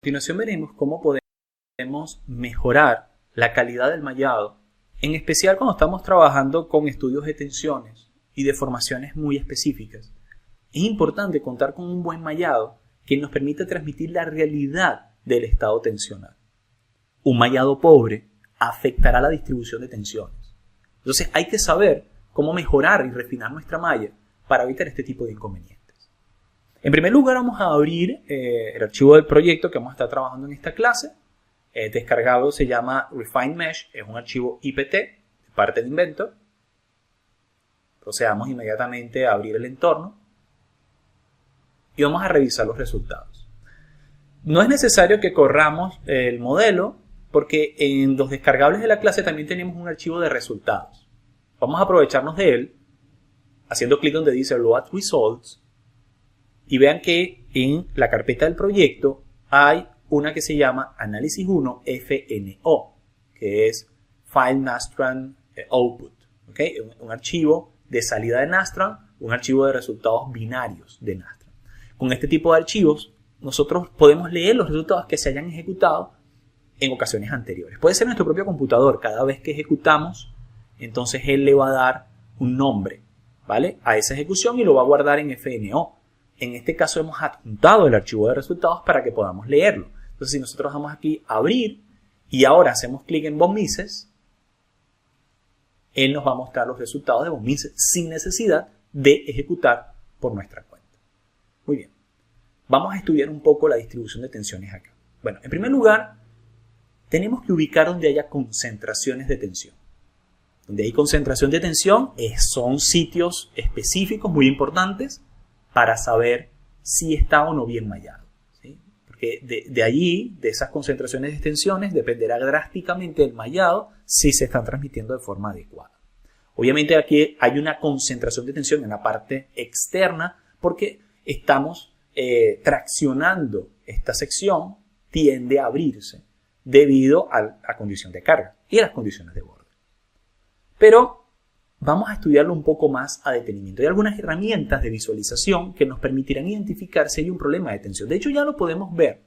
Continuación veremos cómo podemos mejorar la calidad del mallado, en especial cuando estamos trabajando con estudios de tensiones y deformaciones muy específicas. Es importante contar con un buen mallado que nos permita transmitir la realidad del estado tensional. Un mallado pobre afectará la distribución de tensiones. Entonces hay que saber cómo mejorar y refinar nuestra malla para evitar este tipo de inconvenientes. En primer lugar vamos a abrir el archivo del proyecto que vamos a estar trabajando en esta clase. Descargado se llama Refine Mesh, es un archivo IPT de parte de Inventor. Procedamos inmediatamente a abrir el entorno y vamos a revisar los resultados. No es necesario que corramos el modelo porque en los descargables de la clase también tenemos un archivo de resultados. Vamos a aprovecharnos de él haciendo clic donde dice Load Results. Y vean que en la carpeta del proyecto hay una que se llama Análisis 1 FNO, que es File Nastran Output. ¿Okay? Un archivo de salida de Nastran, un archivo de resultados binarios de Nastran. Con este tipo de archivos, nosotros podemos leer los resultados que se hayan ejecutado en ocasiones anteriores. Puede ser nuestro propio computador. Cada vez que ejecutamos, entonces él le va a dar un nombre, ¿vale?, a esa ejecución y lo va a guardar en FNO. En este caso hemos adjuntado el archivo de resultados para que podamos leerlo. Entonces, si nosotros vamos aquí a abrir y ahora hacemos clic en von Mises, él nos va a mostrar los resultados de von Mises sin necesidad de ejecutar por nuestra cuenta. Muy bien. Vamos a estudiar un poco la distribución de tensiones acá. Bueno, en primer lugar, tenemos que ubicar donde haya concentraciones de tensión. Donde hay concentración de tensión son sitios específicos muy importantes para saber si está o no bien mallado, ¿sí? Porque de allí, de esas concentraciones de tensiones, dependerá drásticamente el mallado si se están transmitiendo de forma adecuada. Obviamente aquí hay una concentración de tensión en la parte externa porque estamos traccionando esta sección, tiende a abrirse debido a la condición de carga y a las condiciones de borde. Pero vamos a estudiarlo un poco más a detenimiento. Hay algunas herramientas de visualización que nos permitirán identificar si hay un problema de tensión. De hecho, ya lo podemos ver,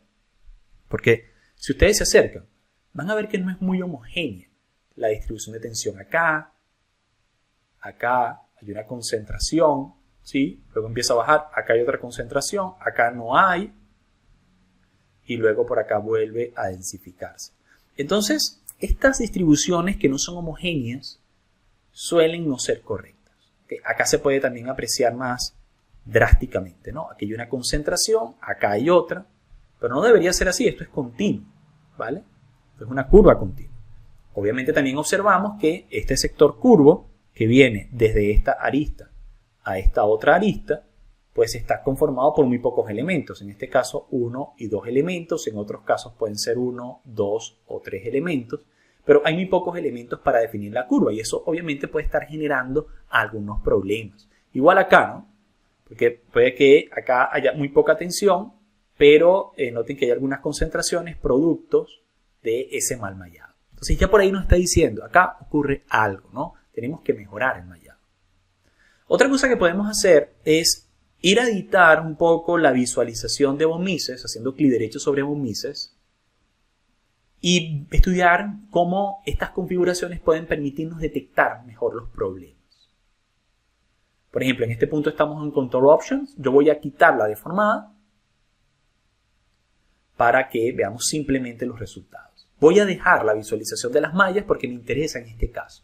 porque si ustedes se acercan, van a ver que no es muy homogénea la distribución de tensión. Acá hay una concentración, ¿sí? Luego empieza a bajar, acá hay otra concentración, acá no hay, y luego por acá vuelve a densificarse. Entonces, estas distribuciones que no son homogéneas suelen no ser correctas. ¿Okay? Acá se puede también apreciar más drásticamente, ¿no? Aquí hay una concentración, acá hay otra, pero no debería ser así, esto es continuo, ¿vale? Esto es una curva continua. Obviamente también observamos que este sector curvo, que viene desde esta arista a esta otra arista, pues está conformado por muy pocos elementos, en este caso 1 y 2 elementos, en otros casos pueden ser 1, 2 o 3 elementos, pero hay muy pocos elementos para definir la curva y eso obviamente puede estar generando algunos problemas. Igual acá, ¿no? Porque puede que acá haya muy poca tensión, pero noten que hay algunas concentraciones productos de ese mal mallado. Entonces ya por ahí nos está diciendo, acá ocurre algo, ¿no? Tenemos que mejorar el mallado. Otra cosa que podemos hacer es ir a editar un poco la visualización de von Mises, haciendo clic derecho sobre von Mises, y estudiar cómo estas configuraciones pueden permitirnos detectar mejor los problemas. Por ejemplo, en este punto estamos en Control Options. Yo voy a quitar la deformada para que veamos simplemente los resultados. Voy a dejar la visualización de las mallas porque me interesa en este caso.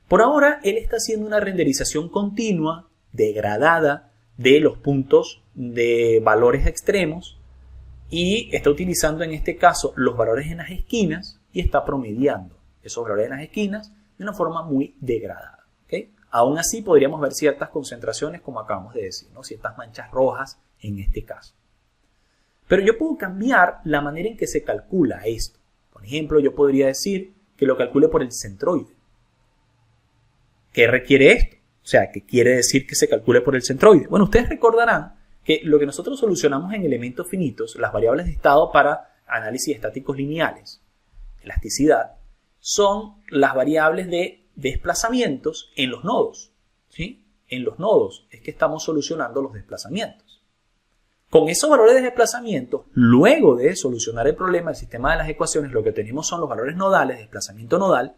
Por ahora, él está haciendo una renderización continua, degradada, de los puntos de valores extremos, y está utilizando en este caso los valores en las esquinas y está promediando esos valores en las esquinas de una forma muy degradada. ¿Okay? Aún así podríamos ver ciertas concentraciones como acabamos de decir, ¿no? Ciertas manchas rojas en este caso. Pero yo puedo cambiar la manera en que se calcula esto. Por ejemplo, yo podría decir que lo calcule por el centroide. ¿Qué requiere esto? O sea, ¿qué quiere decir que se calcule por el centroide? Bueno, ustedes recordarán que lo que nosotros solucionamos en elementos finitos, las variables de estado para análisis estáticos lineales, elasticidad, son las variables de desplazamientos en los nodos, ¿sí? En los nodos es que estamos solucionando los desplazamientos. Con esos valores de desplazamiento, luego de solucionar el problema del sistema de las ecuaciones, lo que tenemos son los valores nodales, desplazamiento nodal,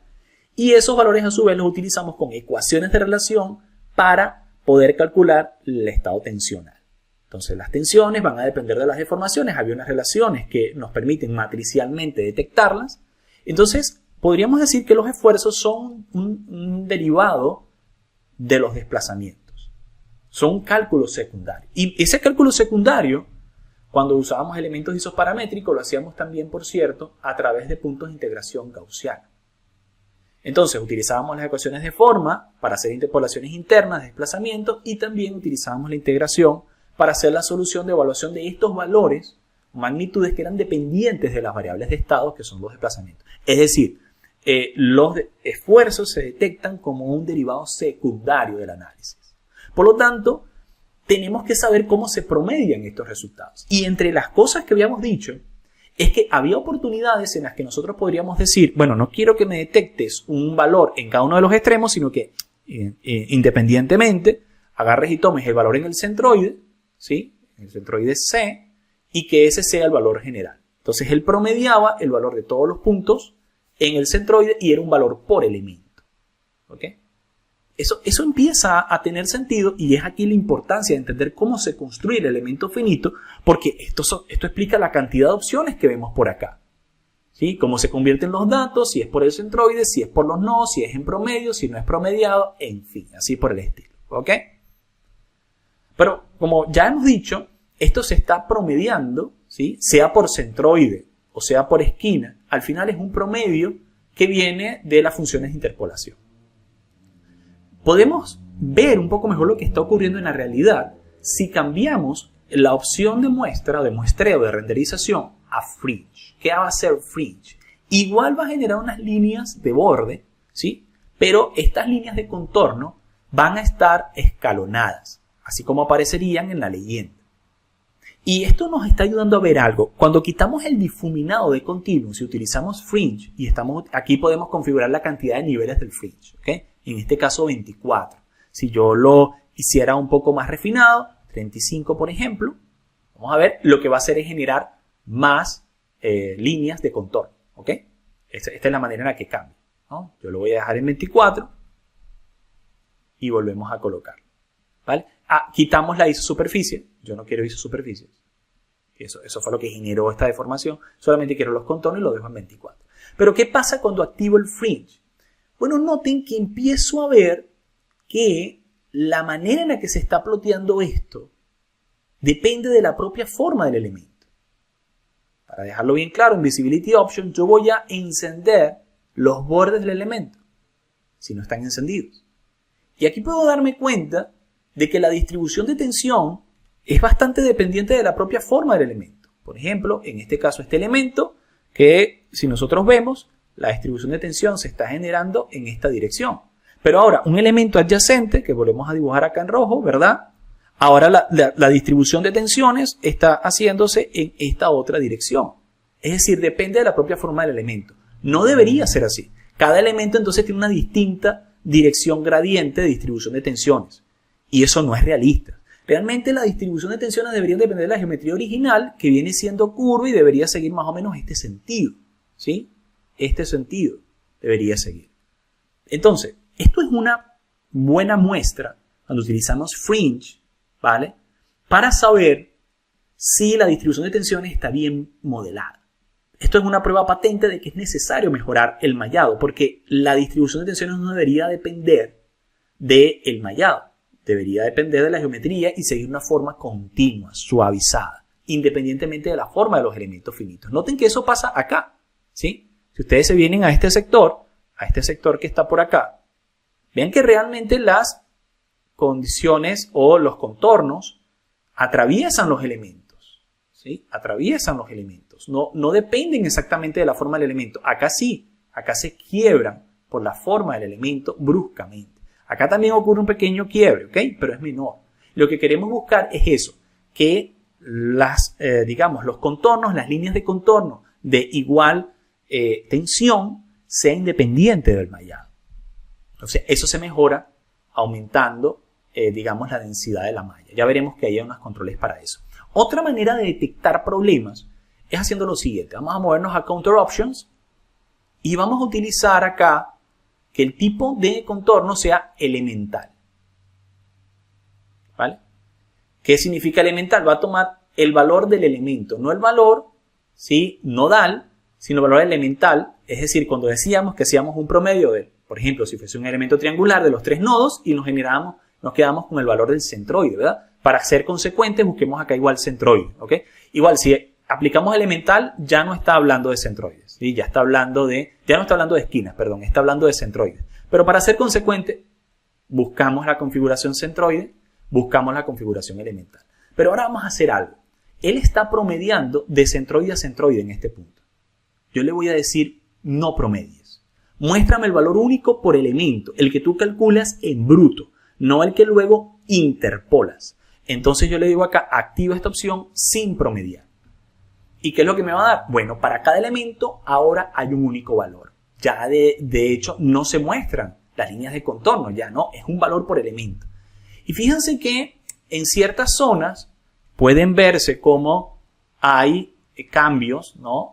y esos valores a su vez los utilizamos con ecuaciones de relación para poder calcular el estado tensional. Entonces las tensiones van a depender de las deformaciones, había unas relaciones que nos permiten matricialmente detectarlas. Entonces podríamos decir que los esfuerzos son un derivado de los desplazamientos. Son un cálculo secundario. Y ese cálculo secundario, cuando usábamos elementos isoparamétricos, lo hacíamos también, por cierto, a través de puntos de integración gaussiana. Entonces, utilizábamos las ecuaciones de forma para hacer interpolaciones internas de desplazamiento y también utilizábamos la integración para hacer la solución de evaluación de estos valores, magnitudes que eran dependientes de las variables de estado, que son los desplazamientos. Es decir, los esfuerzos se detectan como un derivado secundario del análisis. Por lo tanto, tenemos que saber cómo se promedian estos resultados. Y entre las cosas que habíamos dicho, es que había oportunidades en las que nosotros podríamos decir, bueno, no quiero que me detectes un valor en cada uno de los extremos, sino que independientemente agarres y tomes el valor en el centroide, ¿sí? En el centroide C, y que ese sea el valor general. Entonces él promediaba el valor de todos los puntos en el centroide y era un valor por elemento. ¿Ok? Eso empieza a tener sentido y es aquí la importancia de entender cómo se construye el elemento finito, porque esto explica la cantidad de opciones que vemos por acá. ¿Sí? Cómo se convierten los datos, si es por el centroide, si es por los nodos, si es en promedio, si no es promediado, en fin, así por el estilo. ¿Ok? Pero como ya hemos dicho, esto se está promediando, ¿sí? Sea por centroide o sea por esquina, al final es un promedio que viene de las funciones de interpolación. Podemos ver un poco mejor lo que está ocurriendo en la realidad si cambiamos la opción de muestra, de muestreo, de renderización a fringe. ¿Qué va a ser fringe? Igual va a generar unas líneas de borde, ¿sí? Pero estas líneas de contorno van a estar escalonadas, así como aparecerían en la leyenda. Y esto nos está ayudando a ver algo. Cuando quitamos el difuminado de continuum, si utilizamos fringe, y aquí podemos configurar la cantidad de niveles del fringe, ¿ok? En este caso 24. Si yo lo hiciera un poco más refinado, 35 por ejemplo, vamos a ver, lo que va a hacer es generar más líneas de contorno, ¿ok? Esta es la manera en la que cambia, ¿no? Yo lo voy a dejar en 24 y volvemos a colocarlo, ¿vale? Quitamos la isosuperficie, yo no quiero isosuperficies, eso fue lo que generó esta deformación, solamente quiero los contornos y lo dejo en 24. Pero ¿qué pasa cuando activo el fringe? Bueno, noten que empiezo a ver que la manera en la que se está ploteando esto depende de la propia forma del elemento. Para dejarlo bien claro, en Visibility Option yo voy a encender los bordes del elemento, si no están encendidos. Y aquí puedo darme cuenta de que la distribución de tensión es bastante dependiente de la propia forma del elemento. Por ejemplo, en este caso este elemento, que si nosotros vemos, la distribución de tensión se está generando en esta dirección. Pero ahora, un elemento adyacente, que volvemos a dibujar acá en rojo, ¿verdad? Ahora la distribución de tensiones está haciéndose en esta otra dirección. Es decir, depende de la propia forma del elemento. No debería ser así. Cada elemento entonces tiene una distinta dirección gradiente de distribución de tensiones. Y eso no es realista. Realmente la distribución de tensiones debería depender de la geometría original, que viene siendo curva y debería seguir más o menos este sentido, ¿sí? Este sentido debería seguir. Entonces, esto es una buena muestra cuando utilizamos fringe, ¿vale? Para saber si la distribución de tensiones está bien modelada. Esto es una prueba patente de que es necesario mejorar el mallado, porque la distribución de tensiones no debería depender del mallado. Debería depender de la geometría y seguir una forma continua, suavizada, independientemente de la forma de los elementos finitos. Noten que eso pasa acá, ¿sí? Si ustedes se vienen a este sector que está por acá, vean que realmente las condiciones o los contornos atraviesan los elementos, ¿sí? Atraviesan los elementos, no dependen exactamente de la forma del elemento. Acá sí, acá se quiebran por la forma del elemento bruscamente. Acá también ocurre un pequeño quiebre, ¿ok? Pero es menor. Lo que queremos buscar es eso, que los contornos, las líneas de contorno de igual tensión sea independiente del mallado. Entonces, eso se mejora aumentando, la densidad de la malla. Ya veremos que hay unos controles para eso. Otra manera de detectar problemas es haciendo lo siguiente. Vamos a movernos a Counter Options y vamos a utilizar acá que el tipo de contorno sea elemental. ¿Vale? ¿Qué significa elemental? Va a tomar el valor del elemento, no el valor, ¿sí?, nodal, sino el valor elemental. Es decir, cuando decíamos que hacíamos un promedio de, por ejemplo, si fuese un elemento triangular de los 3 nodos y nos quedamos con el valor del centroide, ¿verdad? Para ser consecuentes, busquemos acá igual centroide, ¿ok? Igual, si aplicamos elemental, ya no está hablando de centroides, ¿sí? Ya no está hablando de esquinas, perdón, está hablando de centroides. Pero para ser consecuente, buscamos la configuración centroide, buscamos la configuración elemental. Pero ahora vamos a hacer algo. Él está promediando de centroide a centroide en este punto. Yo le voy a decir, no promedies. Muéstrame el valor único por elemento, el que tú calculas en bruto, no el que luego interpolas. Entonces yo le digo acá, activa esta opción sin promediar. ¿Y qué es lo que me va a dar? Bueno, para cada elemento ahora hay un único valor. Ya de hecho no se muestran las líneas de contorno, ya no, es un valor por elemento. Y fíjense que en ciertas zonas pueden verse como hay cambios, ¿no?,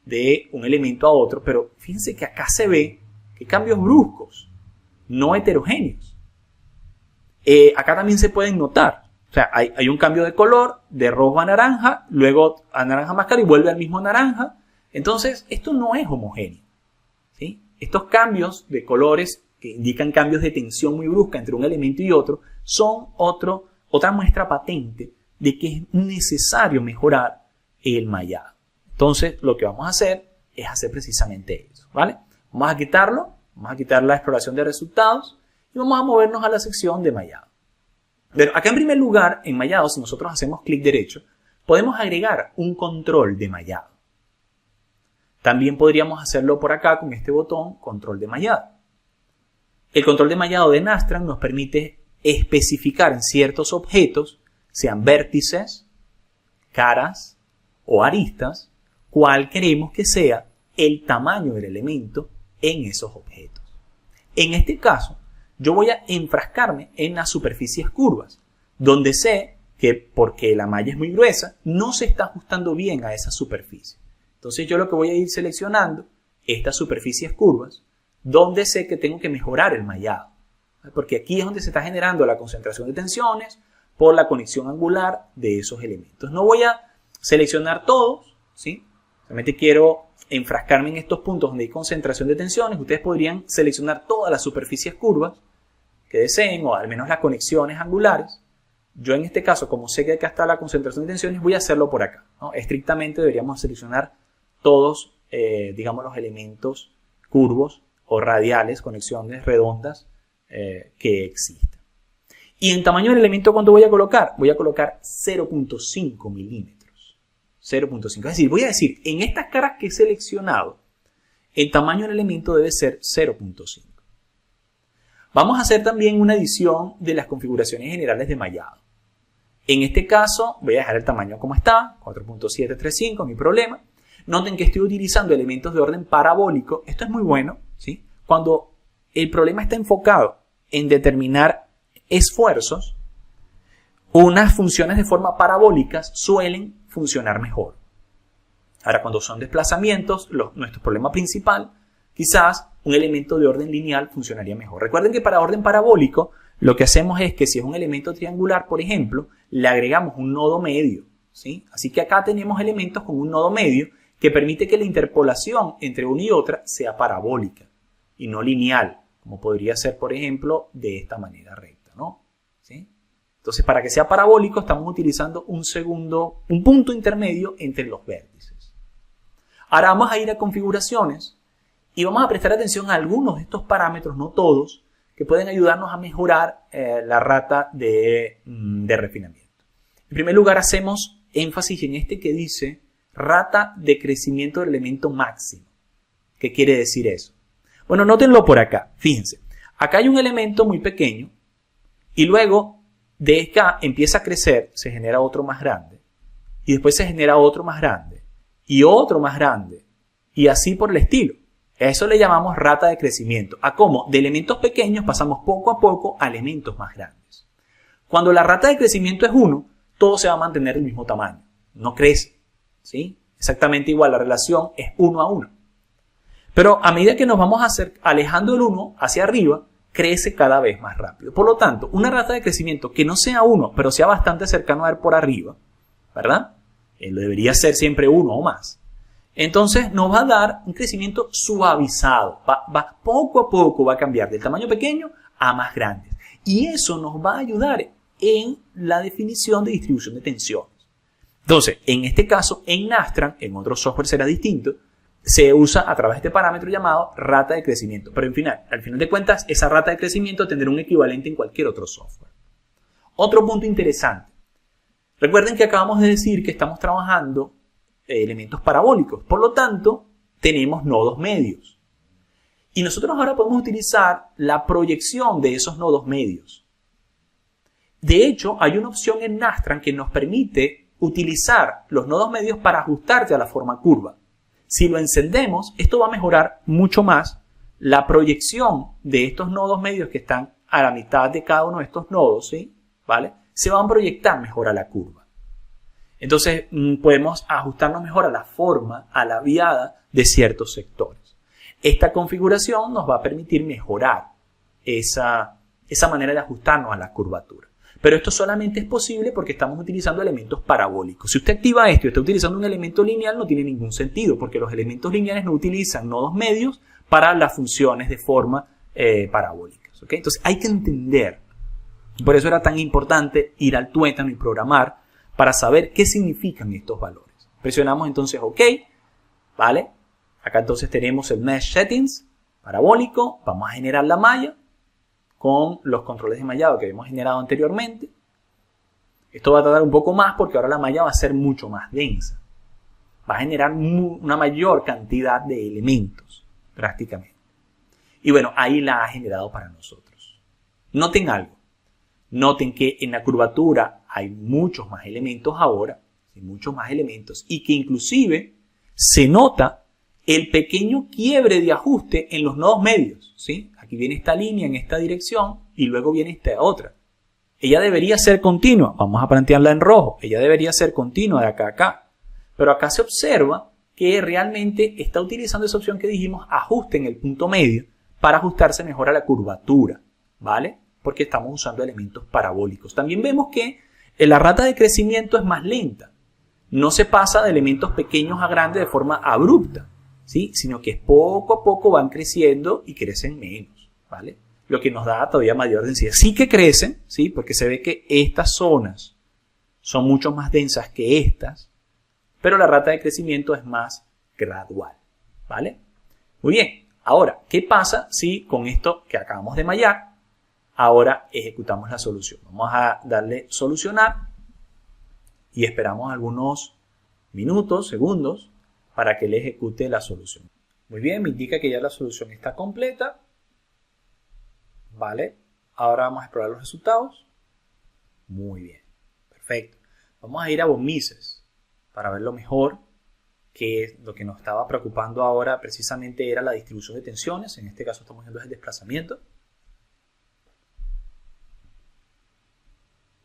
de un elemento a otro, pero fíjense que acá se ve que cambios bruscos, no heterogéneos. Acá también se pueden notar, o sea, hay un cambio de color, de rojo a naranja, luego a naranja más claro y vuelve al mismo naranja. Entonces, esto no es homogéneo, ¿sí? Estos cambios de colores que indican cambios de tensión muy brusca entre un elemento y otro son otra muestra patente de que es necesario mejorar el mallado. Entonces, lo que vamos a hacer es hacer precisamente eso, ¿vale? Vamos a quitarlo, vamos a quitar la exploración de resultados y vamos a movernos a la sección de mallado. Pero acá en primer lugar, en mallado, si nosotros hacemos clic derecho, podemos agregar un control de mallado. También podríamos hacerlo por acá con este botón, control de mallado. El control de mallado de Nastran nos permite especificar en ciertos objetos, sean vértices, caras o aristas, cuál queremos que sea el tamaño del elemento en esos objetos. En este caso, yo voy a enfrascarme en las superficies curvas, donde sé que porque la malla es muy gruesa, no se está ajustando bien a esa superficie. Entonces yo lo que voy a ir seleccionando, estas superficies curvas, donde sé que tengo que mejorar el mallado. Porque aquí es donde se está generando la concentración de tensiones por la conexión angular de esos elementos. No voy a seleccionar todos, ¿sí? Realmente quiero enfrascarme en estos puntos donde hay concentración de tensiones. Ustedes podrían seleccionar todas las superficies curvas que deseen, o al menos las conexiones angulares. Yo en este caso, como sé que acá está la concentración de tensiones, voy a hacerlo por acá, ¿no? Estrictamente deberíamos seleccionar todos, digamos, los elementos curvos o radiales, conexiones redondas que existan. Y en tamaño del elemento, ¿cuánto voy a colocar? Voy a colocar 0.5 milímetros. 0.5. Es decir, voy a decir, en estas caras que he seleccionado, el tamaño del elemento debe ser 0.5. Vamos a hacer también una edición de las configuraciones generales de mallado. En este caso, voy a dejar el tamaño como está, 4.735, no hay problema. Noten que estoy utilizando elementos de orden parabólico. Esto es muy bueno, ¿sí? Cuando el problema está enfocado en determinar esfuerzos, unas funciones de forma parabólicas suelen funcionar mejor. Ahora, cuando son desplazamientos, nuestro problema principal, quizás un elemento de orden lineal funcionaría mejor. Recuerden que para orden parabólico, lo que hacemos es que si es un elemento triangular, por ejemplo, le agregamos un nodo medio, ¿sí? Así que acá tenemos elementos con un nodo medio que permite que la interpolación entre una y otra sea parabólica y no lineal, como podría ser, por ejemplo, de esta manera recta, ¿no? ¿Sí? Entonces, para que sea parabólico, estamos utilizando un punto intermedio entre los vértices. Ahora vamos a ir a configuraciones y vamos a prestar atención a algunos de estos parámetros, no todos, que pueden ayudarnos a mejorar la rata de refinamiento. En primer lugar, hacemos énfasis en este que dice rata de crecimiento del elemento máximo. ¿Qué quiere decir eso? Bueno, nótenlo por acá. Fíjense, acá hay un elemento muy pequeño y luego de acá empieza a crecer, se genera otro más grande y después se genera otro más grande y otro más grande y así por el estilo. A eso le llamamos rata de crecimiento. ¿A cómo? De elementos pequeños pasamos poco a poco a elementos más grandes. Cuando la rata de crecimiento es 1, todo se va a mantener del mismo tamaño, no crece, ¿sí? Exactamente igual, la relación es 1 a 1. Pero a medida que nos vamos alejando del 1 hacia arriba, crece cada vez más rápido. Por lo tanto, una rata de crecimiento que no sea 1, pero sea bastante cercano a ver por arriba, ¿verdad? Debería ser siempre 1 o más. Entonces nos va a dar un crecimiento suavizado. Poco a poco va a cambiar del tamaño pequeño a más grande. Y eso nos va a ayudar en la definición de distribución de tensiones. Entonces, en este caso, en Nastran, en otro software será distinto, se usa a través de este parámetro llamado rata de crecimiento. Pero al final de cuentas, esa rata de crecimiento tendrá un equivalente en cualquier otro software. Otro punto interesante. Recuerden que acabamos de decir que estamos trabajando elementos parabólicos. Por lo tanto, tenemos nodos medios. Y nosotros ahora podemos utilizar la proyección de esos nodos medios. De hecho, hay una opción en Nastran que nos permite utilizar los nodos medios para ajustarse a la forma curva. Si lo encendemos, esto va a mejorar mucho más la proyección de estos nodos medios que están a la mitad de cada uno de estos nodos, ¿sí? ¿Vale? Se van a proyectar mejor a la curva. Entonces, podemos ajustarnos mejor a la forma, a la viada de ciertos sectores. Esta configuración nos va a permitir mejorar esa manera de ajustarnos a la curvatura. Pero esto solamente es posible porque estamos utilizando elementos parabólicos. Si usted activa esto y está utilizando un elemento lineal, no tiene ningún sentido, porque los elementos lineales no utilizan nodos medios para las funciones de forma parabólicas. ¿Okay? Entonces hay que entender, por eso era tan importante ir al tuétano y programar para saber qué significan estos valores. Presionamos entonces OK, ¿vale? Acá entonces tenemos el Mesh Settings parabólico, vamos a generar la malla con los controles de mallado que habíamos generado anteriormente. Esto va a tardar un poco más porque ahora la malla va a ser mucho más densa. Va a generar una mayor cantidad de elementos, prácticamente. Y bueno, ahí la ha generado para nosotros. Noten algo. Noten que en la curvatura hay muchos más elementos ahora, muchos más elementos, y que inclusive se nota el pequeño quiebre de ajuste en los nodos medios, ¿sí? Aquí viene esta línea en esta dirección y luego viene esta otra. Ella debería ser continua, vamos a plantearla en rojo, ella debería ser continua de acá a acá. Pero acá se observa que realmente está utilizando esa opción que dijimos, ajuste en el punto medio, para ajustarse mejor a la curvatura, ¿vale? Porque estamos usando elementos parabólicos. También vemos que la rata de crecimiento es más lenta. No se pasa de elementos pequeños a grandes de forma abrupta, ¿sí? Sino que poco a poco van creciendo y crecen menos, ¿vale? Lo que nos da todavía mayor densidad. Sí que crecen, ¿sí? Porque se ve que estas zonas son mucho más densas que estas, pero la rata de crecimiento es más gradual, ¿vale? Muy bien. Ahora, ¿qué pasa si con esto que acabamos de mallar, ahora ejecutamos la solución? Vamos a darle solucionar y esperamos algunos minutos, segundos, para que le ejecute la solución. Muy bien, me indica que ya la solución está completa. Vale, ahora vamos a explorar los resultados. Muy bien, perfecto. Vamos a ir a Von-Mises para verlo mejor, que lo que nos estaba preocupando ahora precisamente era la distribución de tensiones. En este caso estamos viendo el desplazamiento.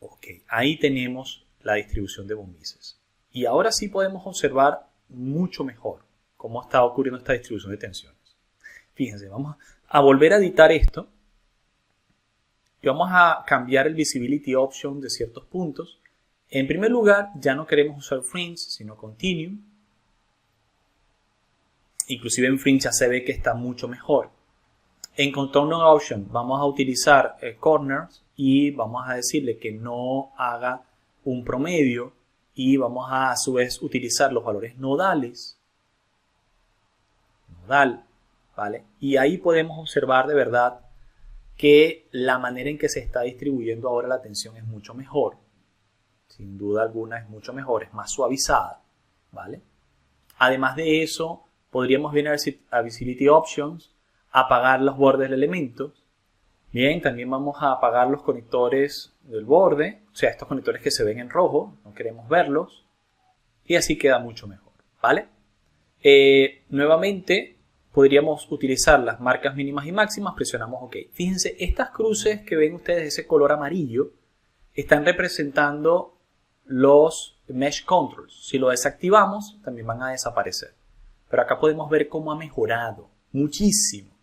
Ok, ahí tenemos la distribución de Von-Mises. Y ahora sí podemos observar mucho mejor cómo está ocurriendo esta distribución de tensiones. Fíjense, vamos a volver a editar esto y vamos a cambiar el Visibility Option de ciertos puntos. En primer lugar, ya no queremos usar Fringe, sino Continuum. Inclusive en Fringe ya se ve que está mucho mejor. En Contour Option vamos a utilizar Corners y vamos a decirle que no haga un promedio y vamos a su vez utilizar los valores nodales. Nodal, ¿vale? Y ahí podemos observar de verdad que la manera en que se está distribuyendo ahora la tensión es mucho mejor. Sin duda alguna es mucho mejor, es más suavizada, ¿vale? Además de eso, podríamos venir a Visibility Options, apagar los bordes del elemento. Bien, también vamos a apagar los conectores del borde, o sea, estos conectores que se ven en rojo, no queremos verlos. Y así queda mucho mejor, ¿vale? Nuevamente, podríamos utilizar las marcas mínimas y máximas, presionamos OK. Fíjense, estas cruces que ven ustedes, ese color amarillo, están representando los mesh controls. Si lo desactivamos, también van a desaparecer. Pero acá podemos ver cómo ha mejorado muchísimo.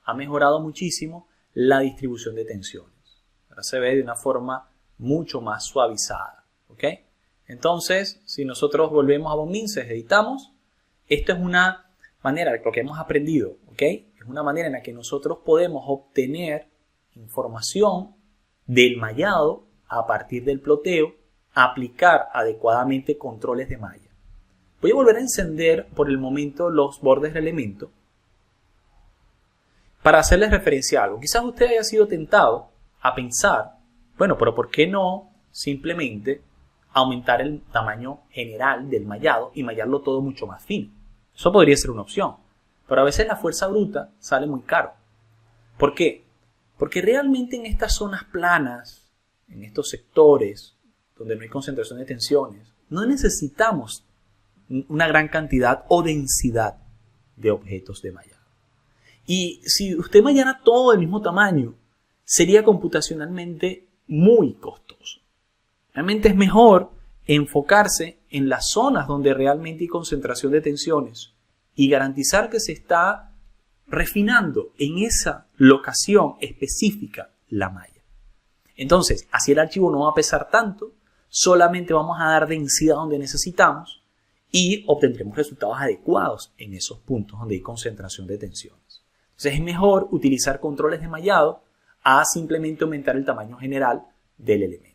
Ha mejorado muchísimo la distribución de tensiones. Ahora se ve de una forma mucho más suavizada. ¿Ok? Entonces, si nosotros volvemos a von Mises, editamos, esto es una manera, lo que hemos aprendido, ¿ok? Es una manera en la que nosotros podemos obtener información del mallado a partir del ploteo, aplicar adecuadamente controles de malla. Voy a volver a encender por el momento los bordes del elemento para hacerles referencia a algo. Quizás usted haya sido tentado a pensar, bueno, pero ¿por qué no simplemente aumentar el tamaño general del mallado y mallarlo todo mucho más fino? Eso podría ser una opción, pero a veces la fuerza bruta sale muy caro. ¿Por qué? Porque realmente en estas zonas planas, en estos sectores donde no hay concentración de tensiones, no necesitamos una gran cantidad o densidad de objetos de mallado. Y si usted mallara todo del mismo tamaño, sería computacionalmente muy costoso. Realmente es mejor enfocarse en las zonas donde realmente hay concentración de tensiones y garantizar que se está refinando en esa locación específica la malla. Entonces, así el archivo no va a pesar tanto, solamente vamos a dar densidad donde necesitamos y obtendremos resultados adecuados en esos puntos donde hay concentración de tensiones. Entonces es mejor utilizar controles de mallado a simplemente aumentar el tamaño general del elemento.